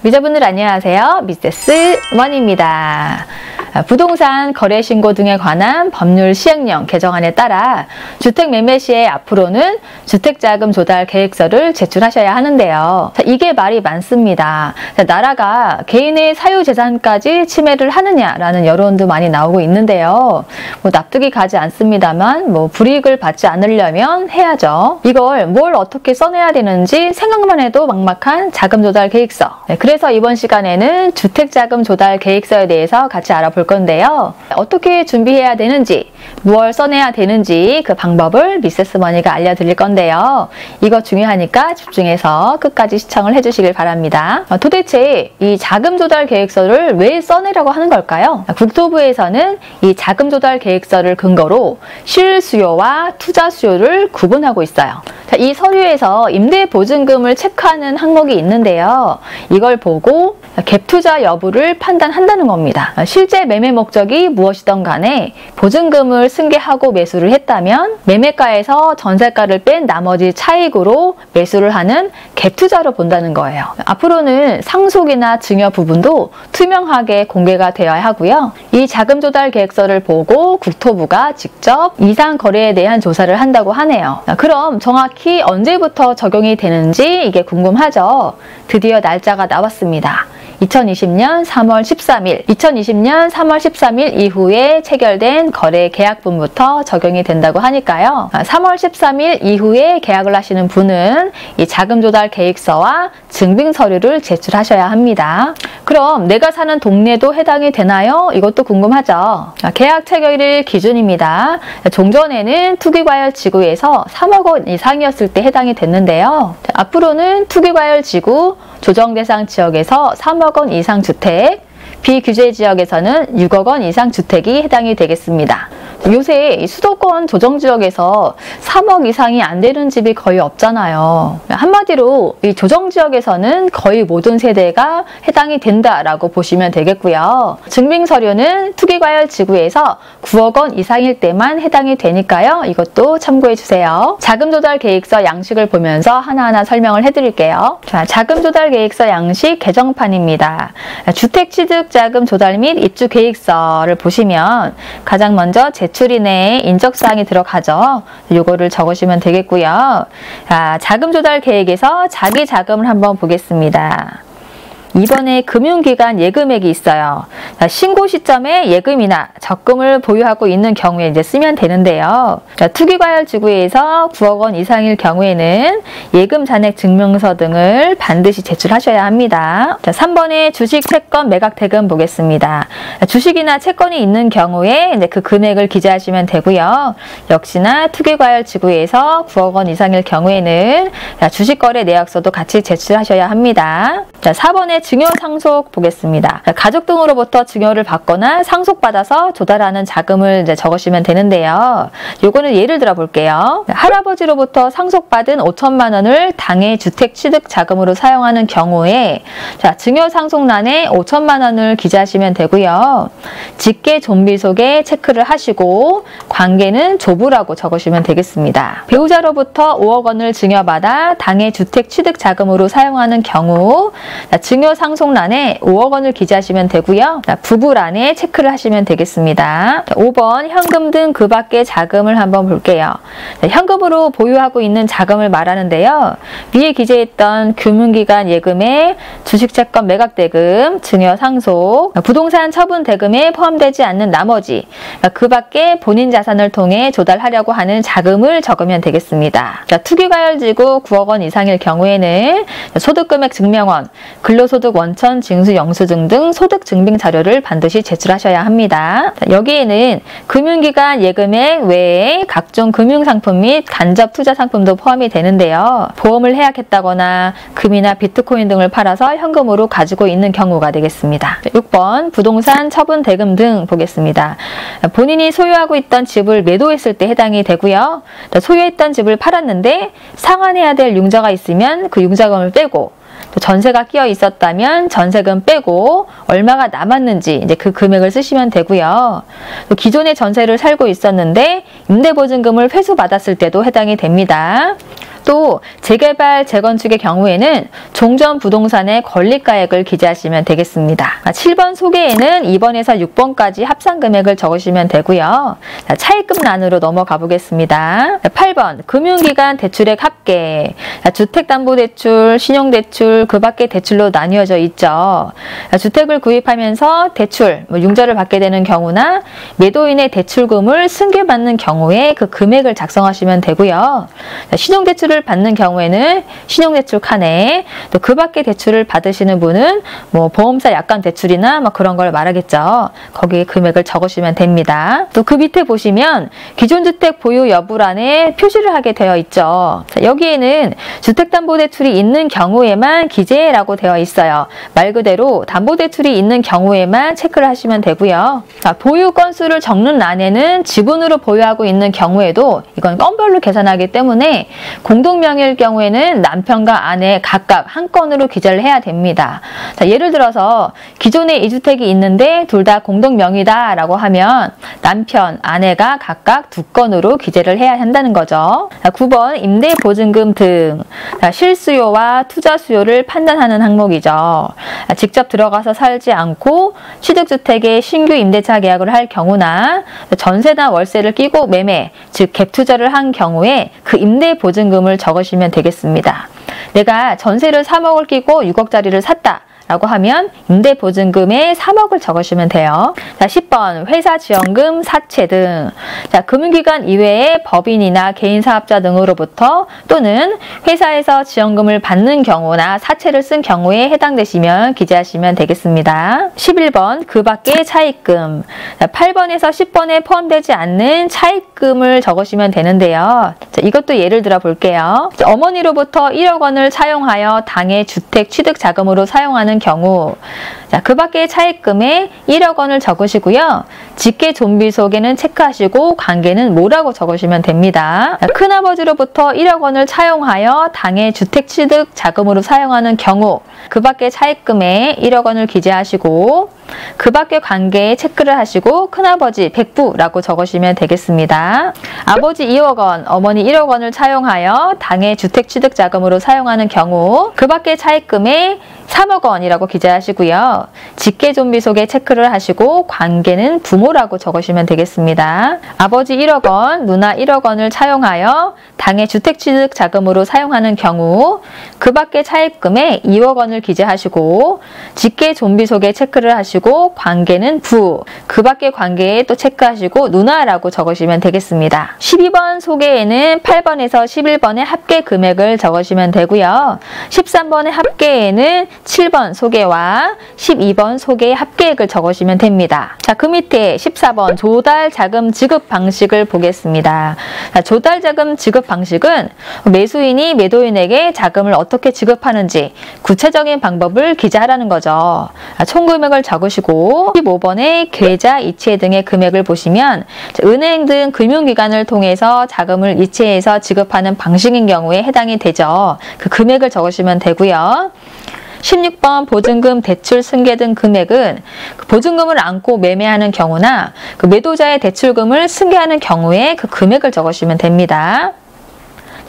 미자분들 안녕하세요. 미세스 원입니다. 부동산 거래 신고 등에 관한 법률 시행령 개정안에 따라 주택 매매 시에 앞으로는 주택자금 조달 계획서를 제출하셔야 하는데요. 이게 말이 많습니다. 나라가 개인의 사유재산까지 침해를 하느냐라는 여론도 많이 나오고 있는데요. 납득이 가지 않습니다만 불이익을 받지 않으려면 해야죠. 이걸 뭘 어떻게 써내야 되는지 생각만 해도 막막한 자금 조달 계획서. 그래서 이번 시간에는 주택자금 조달 계획서에 대해서 같이 알아볼 건데요. 어떻게 준비해야 되는지, 무엇 써내야 되는지 그 방법을 미세스 머니가 알려드릴 건데요. 이거 중요하니까 집중해서 끝까지 시청을 해주시길 바랍니다. 도대체 이 자금 조달 계획서를 왜 써내라고 하는 걸까요? 국토부에서는 이 자금 조달 계획서를 근거로 실수요와 투자 수요를 구분하고 있어요. 이 서류에서 임대보증금을 체크하는 항목이 있는데요. 이걸 보고 갭 투자 여부를 판단한다는 겁니다. 실제 매매 목적이 무엇이든 간에 보증금을 승계하고 매수를 했다면 매매가에서 전세가를 뺀 나머지 차익으로 매수를 하는 갭 투자로 본다는 거예요. 앞으로는 상속이나 증여 부분도 투명하게 공개가 되어야 하고요. 이 자금 조달 계획서를 보고 국토부가 직접 이상 거래에 대한 조사를 한다고 하네요. 그럼 정확히 언제부터 적용이 되는지 이게 궁금하죠? 드디어 날짜가 나왔습니다. 2020년 3월 13일, 2020년 3월 13일 이후에 체결된 거래 계약분부터 적용이 된다고 하니까요. 3월 13일 이후에 계약을 하시는 분은 이 자금 조달 계획서와 증빙 서류를 제출하셔야 합니다. 그럼 내가 사는 동네도 해당이 되나요? 이것도 궁금하죠. 계약 체결일 기준입니다. 종전에는 투기과열 지구에서 3억 원 이상이었을 때 해당이 됐는데요. 앞으로는 투기과열 지구, 조정 대상 지역에서 3억 원 이상 주택, 비규제 지역에서는 6억 원 이상 주택이 해당이 되겠습니다. 요새 수도권 조정지역에서 3억 이상이 안 되는 집이 거의 없잖아요. 한마디로 이 조정지역에서는 거의 모든 세대가 해당이 된다라고 보시면 되겠고요. 증빙서류는 투기과열 지구에서 9억 원 이상일 때만 해당이 되니까요. 이것도 참고해 주세요. 자금조달 계획서 양식을 보면서 하나하나 설명을 해드릴게요. 자, 자금조달 계획서 양식 개정판입니다. 주택취득자금 조달 및 입주 계획서를 보시면 가장 먼저 제출인의 인적사항이 들어가죠. 요거를 적으시면 되겠고요. 자금 조달 계획에서 자기 자금을 한번 보겠습니다. 이번에 금융기관 예금액이 있어요. 신고 시점에 예금이나 적금을 보유하고 있는 경우에 이제 쓰면 되는데요. 투기과열 지구에서 9억 원 이상일 경우에는 예금 잔액 증명서 등을 반드시 제출하셔야 합니다. 3번에 주식, 채권, 매각 대금 보겠습니다. 주식이나 채권이 있는 경우에 이제 그 금액을 기재하시면 되고요. 역시나 투기과열 지구에서 9억 원 이상일 경우에는 주식거래 내역서도 같이 제출하셔야 합니다. 4번에 증여 상속 보겠습니다. 가족 등으로부터 증여를 받거나 상속받아서 조달하는 자금을 이제 적으시면 되는데요. 요거는 예를 들어 볼게요. 할아버지로부터 상속받은 5천만 원을 당해 주택 취득 자금으로 사용하는 경우에 증여 상속란에 5천만 원을 기재하시면 되고요. 직계 좀비 속에 체크를 하시고 관계는 조부라고 적으시면 되겠습니다. 배우자로부터 5억 원을 증여받아 당해 주택 취득 자금으로 사용하는 경우 증여 상속란에 5억 원을 기재하시면 되고요. 부부란에 체크를 하시면 되겠습니다. 5번 현금 등 그 밖의 자금을 한번 볼게요. 현금으로 보유하고 있는 자금을 말하는데요. 위에 기재했던 금융기관 예금에 주식채권 매각대금, 증여상속, 부동산 처분대금에 포함되지 않는 나머지 그 밖에 본인 자산을 통해 조달하려고 하는 자금을 적으면 되겠습니다. 투기과열지구 9억 원 이상일 경우에는 소득금액 증명원, 근로소득 원천, 징수, 영수증 등 소득 증빙 자료를 반드시 제출하셔야 합니다. 여기에는 금융기관 예금액 외에 각종 금융상품 및 간접 투자 상품도 포함이 되는데요. 보험을 해약했다거나 금이나 비트코인 등을 팔아서 현금으로 가지고 있는 경우가 되겠습니다. 6번 부동산 처분 대금 등 보겠습니다. 본인이 소유하고 있던 집을 매도했을 때 해당이 되고요. 소유했던 집을 팔았는데 상환해야 될 융자가 있으면 그 융자금을 빼고 또 전세가 끼어 있었다면 전세금 빼고 얼마가 남았는지 이제 그 금액을 쓰시면 되고요. 또 기존의 전세를 살고 있었는데 임대보증금을 회수받았을 때도 해당이 됩니다. 또 재개발, 재건축의 경우에는 종전 부동산의 권리가액을 기재하시면 되겠습니다. 7번 소개에는 2번에서 6번까지 합산 금액을 적으시면 되고요. 차입금란으로 넘어가 보겠습니다. 8번 금융기관 대출액 합계. 주택담보대출, 신용대출, 그 밖의 대출로 나뉘어져 있죠. 주택을 구입하면서 대출, 융자를 받게 되는 경우나 매도인의 대출금을 승계받는 경우에 그 금액을 작성하시면 되고요. 신용대출을 받는 경우에는 신용대출 칸에, 또 그 밖의 대출을 받으시는 분은 보험사 약관 대출이나 그런 걸 말하겠죠. 거기에 금액을 적으시면 됩니다. 또 그 밑에 보시면 기존 주택 보유 여부란에 표시를 하게 되어 있죠. 여기에는 주택담보대출이 있는 경우에만 기재라고 되어 있어요. 말 그대로 담보대출이 있는 경우에만 체크를 하시면 되고요. 보유 건수를 적는 란에는 지분으로 보유하고 있는 경우에도 이건 건별로 계산하기 때문에 공동명의일 경우에는 남편과 아내 각각 한 건으로 기재를 해야 됩니다. 예를 들어서 기존에 이 주택이 있는데 둘 다 공동명의다 라고 하면 남편, 아내가 각각 두 건으로 기재를 해야 한다는 거죠. 9번 임대보증금 등 실수요와 투자 수요를 판단하는 항목이죠. 직접 들어가서 살지 않고 취득주택에 신규 임대차 계약을 할 경우나 전세나 월세를 끼고 매매, 즉 갭투자를 한 경우에 그 임대보증금을 적으시면 되겠습니다. 내가 전세를 3억을 끼고 6억짜리를 샀다 라고 하면 임대보증금에 3억을 적으시면 돼요. 자, 10번 회사 지원금, 사채 등. 자, 금융기관 이외에 법인이나 개인사업자 등으로부터 또는 회사에서 지원금을 받는 경우나 사채를 쓴 경우에 해당되시면 기재하시면 되겠습니다. 11번 그 밖의 차입금. 자, 8번에서 10번에 포함되지 않는 차입금을 적으시면 되는데요. 자, 이것도 예를 들어 볼게요. 자, 어머니로부터 1억 원을 차용하여 당의 주택 취득 자금으로 사용하는 경우, 자, 그 밖의 차입금에 1억 원을 적으시고요. 직계 좀비 속에는 체크하시고 관계는 뭐라고 적으시면 됩니다. 자, 큰아버지로부터 1억 원을 차용하여 당의 주택 취득 자금으로 사용하는 경우, 그 밖의 차입금에 1억 원을 기재하시고 그 밖의 관계에 체크를 하시고 큰아버지 100부라고 적으시면 되겠습니다. 아버지 2억 원, 어머니 1억 원을 차용하여 당의 주택 취득 자금으로 사용하는 경우 그 밖의 차입금에 3억 원이라고 기재하시고요. 직계 좀비 속에 체크를 하시고 관계는 부모라고 적으시면 되겠습니다. 아버지 1억 원, 누나 1억 원을 차용하여 당의 주택 취득 자금으로 사용하는 경우 그 밖의 차입금에 2억 원을 기재하시고 직계 좀비 속에 체크를 하시고 관계는 부, 그 밖의 관계에 또 체크하시고 누나라고 적으시면 되겠습니다. 12번 소개에는 8번에서 11번의 합계 금액을 적으시면 되고요. 13번의 합계에는 7번 소개와 12번 소개의 합계액을 적으시면 됩니다. 자, 그 밑에 14번 조달 자금 지급 방식을 보겠습니다. 자, 조달 자금 지급 방식은 매수인이 매도인에게 자금을 어떻게 지급하는지 구체적인 방법을 기재하라는 거죠. 총 금액을 적으시고 15번에 계좌, 이체 등의 금액을 보시면 은행 등 금융기관을 통해서 자금을 이체해서 지급하는 방식인 경우에 해당이 되죠. 그 금액을 적으시면 되고요. 16번 보증금, 대출, 승계 등 금액은 보증금을 안고 매매하는 경우나 그 매도자의 대출금을 승계하는 경우에 그 금액을 적으시면 됩니다.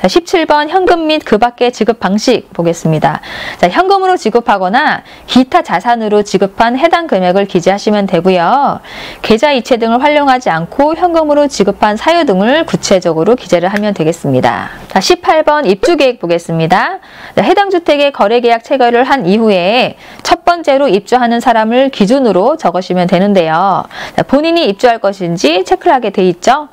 자, 17번 현금 및 그 밖의 지급 방식 보겠습니다. 자, 현금으로 지급하거나 기타 자산으로 지급한 해당 금액을 기재하시면 되고요. 계좌 이체 등을 활용하지 않고 현금으로 지급한 사유 등을 구체적으로 기재를 하면 되겠습니다. 자, 18번 입주계획 보겠습니다. 자, 해당 주택의 거래계약 체결을 한 이후에 첫 번째로 입주하는 사람을 기준으로 적으시면 되는데요. 자, 본인이 입주할 것인지 체크를 하게 돼 있죠.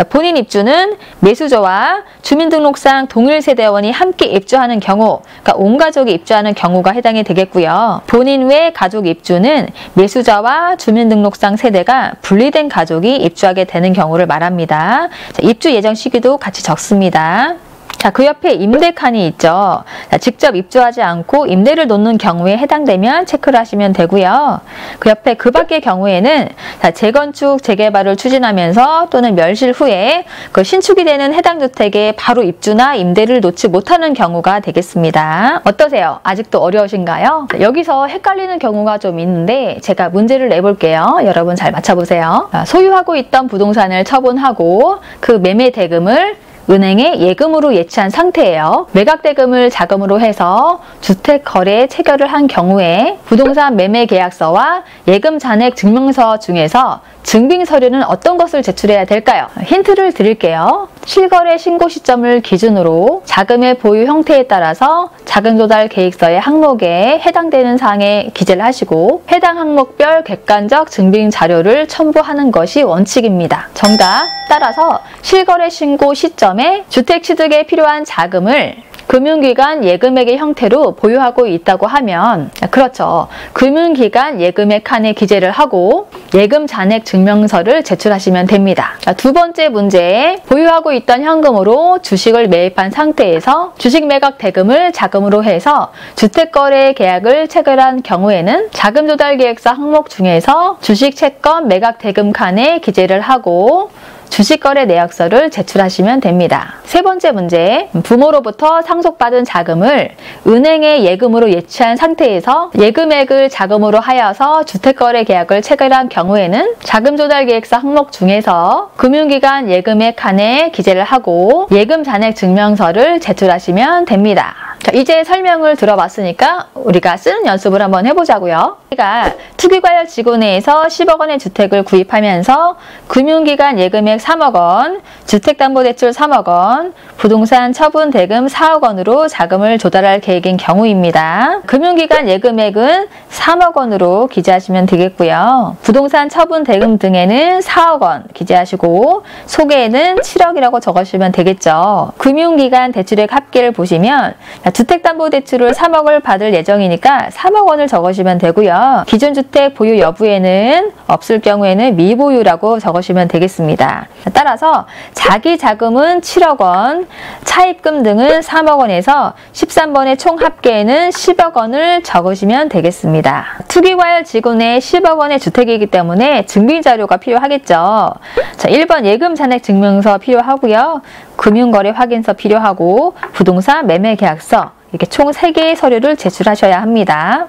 본인 입주는 매수자와 주민등록상 동일 세대원이 함께 입주하는 경우, 그러니까 온 가족이 입주하는 경우가 해당이 되겠고요. 본인 외 가족 입주는 매수자와 주민등록상 세대가 분리된 가족이 입주하게 되는 경우를 말합니다. 자, 입주 예정 시기도 같이 적습니다. 자, 그 옆에 임대 칸이 있죠. 자, 직접 입주하지 않고 임대를 놓는 경우에 해당되면 체크를 하시면 되고요. 그 옆에 그 밖의 경우에는 자, 재건축, 재개발을 추진하면서 또는 멸실 후에 그 신축이 되는 해당 주택에 바로 입주나 임대를 놓지 못하는 경우가 되겠습니다. 어떠세요? 아직도 어려우신가요? 자, 여기서 헷갈리는 경우가 좀 있는데 제가 문제를 내볼게요. 여러분 잘 맞춰보세요. 자, 소유하고 있던 부동산을 처분하고 그 매매 대금을 은행에 예금으로 예치한 상태예요. 매각대금을 자금으로 해서 주택 거래에 체결을 한 경우에 부동산 매매 계약서와 예금 잔액 증명서 중에서 증빙 서류는 어떤 것을 제출해야 될까요? 힌트를 드릴게요. 실거래 신고 시점을 기준으로 자금의 보유 형태에 따라서 자금 조달 계획서의 항목에 해당되는 사항에 기재를 하시고 해당 항목별 객관적 증빙 자료를 첨부하는 것이 원칙입니다. 정답. 따라서 실거래 신고 시점에 주택 취득에 필요한 자금을 금융기관 예금액의 형태로 보유하고 있다고 하면, 그렇죠. 금융기관 예금액 칸에 기재를 하고 예금 잔액 증명서를 제출하시면 됩니다. 두 번째 문제, 보유하고 있던 현금으로 주식을 매입한 상태에서 주식 매각 대금을 자금으로 해서 주택거래 계약을 체결한 경우에는 자금 조달 계획서 항목 중에서 주식 채권 매각 대금 칸에 기재를 하고 주식거래 내역서를 제출하시면 됩니다. 세 번째 문제, 부모로부터 상속받은 자금을 은행에 예금으로 예치한 상태에서 예금액을 자금으로 하여서 주택거래 계약을 체결한 경우에는 자금조달계획서 항목 중에서 금융기관 예금액 칸에 기재를 하고 예금 잔액 증명서를 제출하시면 됩니다. 자, 이제 설명을 들어봤으니까 우리가 쓰는 연습을 한번 해보자고요. 우리가 투기과열 지구 내에서 10억 원의 주택을 구입하면서 금융기관 예금액 3억 원, 주택담보대출 3억 원, 부동산 처분 대금 4억 원으로 자금을 조달할 계획인 경우입니다. 금융기관 예금액은 3억 원으로 기재하시면 되겠고요. 부동산 처분 대금 등에는 4억 원 기재하시고 소개에는 7억이라고 적으시면 되겠죠. 금융기관 대출액 합계를 보시면 주택담보대출을 3억을 받을 예정이니까 3억 원을 적으시면 되고요. 기존주택 보유 여부에는 없을 경우에는 미보유라고 적으시면 되겠습니다. 따라서 자기 자금은 7억 원, 차입금 등은 3억 원에서 13번의 총 합계에는 10억 원을 적으시면 되겠습니다. 투기과열 지구 내 10억 원의 주택이기 때문에 증빙자료가 필요하겠죠. 자, 1번 예금 잔액 증명서 필요하고요. 금융거래 확인서 필요하고 부동산 매매 계약서 이렇게 총 3개의 서류를 제출하셔야 합니다.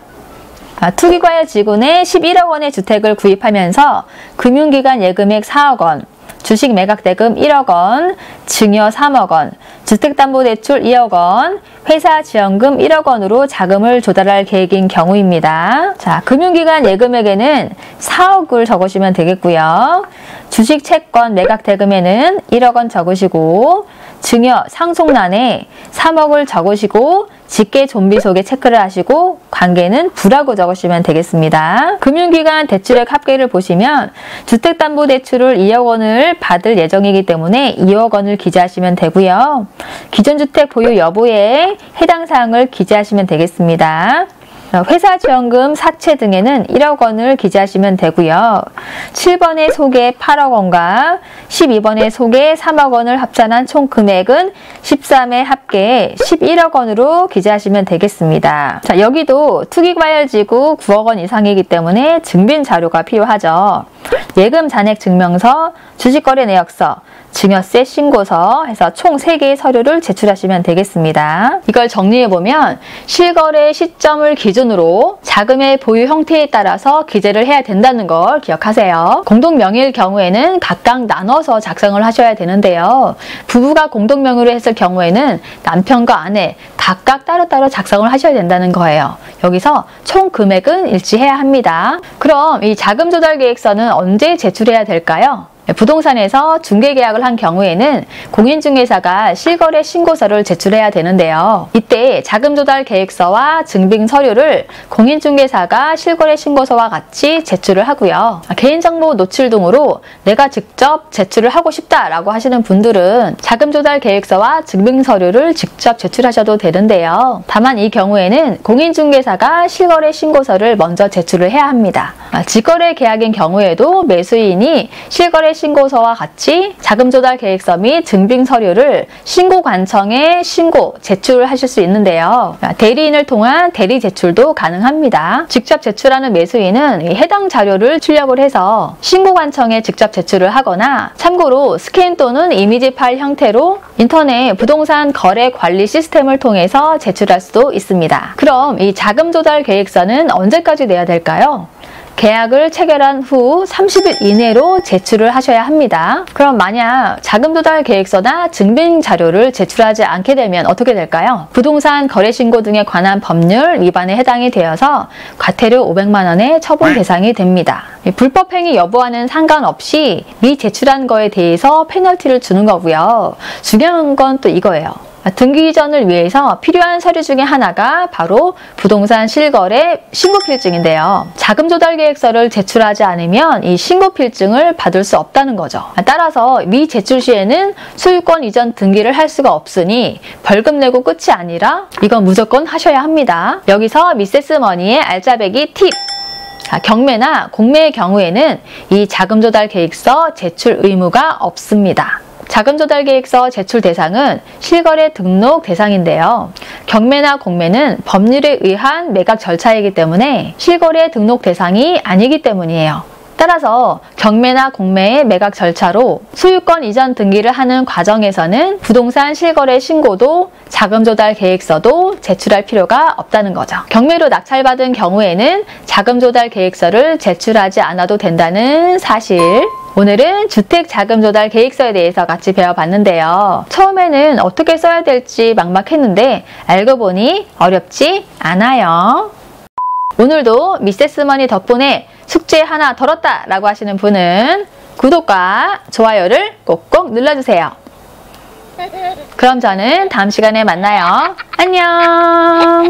투기과열 지구 내 11억 원의 주택을 구입하면서 금융기관 예금액 4억 원, 주식 매각대금 1억 원, 증여 3억 원, 주택담보대출 2억 원, 회사 지원금 1억 원으로 자금을 조달할 계획인 경우입니다. 자, 금융기관 예금액에는 4억을 적으시면 되겠고요. 주식 채권 매각대금에는 1억 원 적으시고 증여 상속란에 3억을 적으시고 직계 좀비 속에 체크를 하시고 관계는 부라고 적으시면 되겠습니다. 금융기관 대출액 합계를 보시면 주택담보대출을 2억 원을 받을 예정이기 때문에 2억 원을 기재하시면 되고요. 기존주택 보유 여부에 해당 사항을 기재하시면 되겠습니다. 회사 지원금 사채 등에는 1억 원을 기재하시면 되고요. 7번의 소개 8억 원과 12번의 소개 3억 원을 합산한 총 금액은 13의 합계 11억 원으로 기재하시면 되겠습니다. 자, 여기도 투기과열지구 9억 원 이상이기 때문에 증빙 자료가 필요하죠. 예금 잔액 증명서, 주식거래 내역서, 증여세 신고서 해서 총 3개의 서류를 제출하시면 되겠습니다. 이걸 정리해보면 실거래 시점을 기준으로 자금의 보유 형태에 따라서 기재를 해야 된다는 걸 기억하세요. 공동명의일 경우에는 각각 나눠서 작성을 하셔야 되는데요. 부부가 공동명의로 했을 경우에는 남편과 아내 각각 따로따로 작성을 하셔야 된다는 거예요. 여기서 총 금액은 일치해야 합니다. 그럼 이 자금조달계획서는 언제 제출해야 될까요? 부동산에서 중개계약을 한 경우에는 공인중개사가 실거래 신고서를 제출해야 되는데요. 이때 자금조달계획서와 증빙서류를 공인중개사가 실거래 신고서와 같이 제출을 하고요. 개인정보 노출 등으로 내가 직접 제출을 하고 싶다라고 하시는 분들은 자금조달계획서와 증빙서류를 직접 제출하셔도 되는데요. 다만 이 경우에는 공인중개사가 실거래 신고서를 먼저 제출을 해야 합니다. 직거래 계약인 경우에도 매수인이 실거래 신고서와 같이 자금조달 계획서 및 증빙 서류를 신고관청에 제출하실 수 있는데요. 대리인을 통한 대리 제출도 가능합니다. 직접 제출하는 매수인은 해당 자료를 출력을 해서 신고관청에 직접 제출을 하거나 참고로 스캔 또는 이미지 파일 형태로 인터넷 부동산 거래 관리 시스템을 통해서 제출할 수도 있습니다. 그럼 이 자금조달 계획서는 언제까지 내야 될까요? 계약을 체결한 후 30일 이내로 제출을 하셔야 합니다. 그럼 만약 자금 조달 계획서나 증빙 자료를 제출하지 않게 되면 어떻게 될까요? 부동산 거래 신고 등에 관한 법률 위반에 해당이 되어서 과태료 500만 원의 처분 대상이 됩니다. 불법 행위 여부와는 상관없이 미제출한 거에 대해서 페널티를 주는 거고요. 중요한 건 또 이거예요. 등기 이전을 위해서 필요한 서류 중에 하나가 바로 부동산 실거래 신고필증인데요. 자금 조달 계획서를 제출하지 않으면 이 신고필증을 받을 수 없다는 거죠. 따라서 미제출 시에는 소유권 이전 등기를 할 수가 없으니 벌금 내고 끝이 아니라 이건 무조건 하셔야 합니다. 여기서 미세스머니의 알짜배기 팁! 경매나 공매의 경우에는 이 자금 조달 계획서 제출 의무가 없습니다. 자금 조달 계획서 제출 대상은 실거래 등록 대상인데요. 경매나 공매는 법률에 의한 매각 절차이기 때문에 실거래 등록 대상이 아니기 때문이에요. 따라서 경매나 공매의 매각 절차로 소유권 이전 등기를 하는 과정에서는 부동산 실거래 신고도 자금 조달 계획서도 제출할 필요가 없다는 거죠. 경매로 낙찰받은 경우에는 자금 조달 계획서를 제출하지 않아도 된다는 사실. 오늘은 주택자금조달 계획서에 대해서 같이 배워봤는데요. 처음에는 어떻게 써야 될지 막막했는데 알고 보니 어렵지 않아요. 오늘도 미세스머니 덕분에 숙제 하나 덜었다 라고 하시는 분은 구독과 좋아요를 꼭꼭 눌러주세요. 그럼 저는 다음 시간에 만나요. 안녕.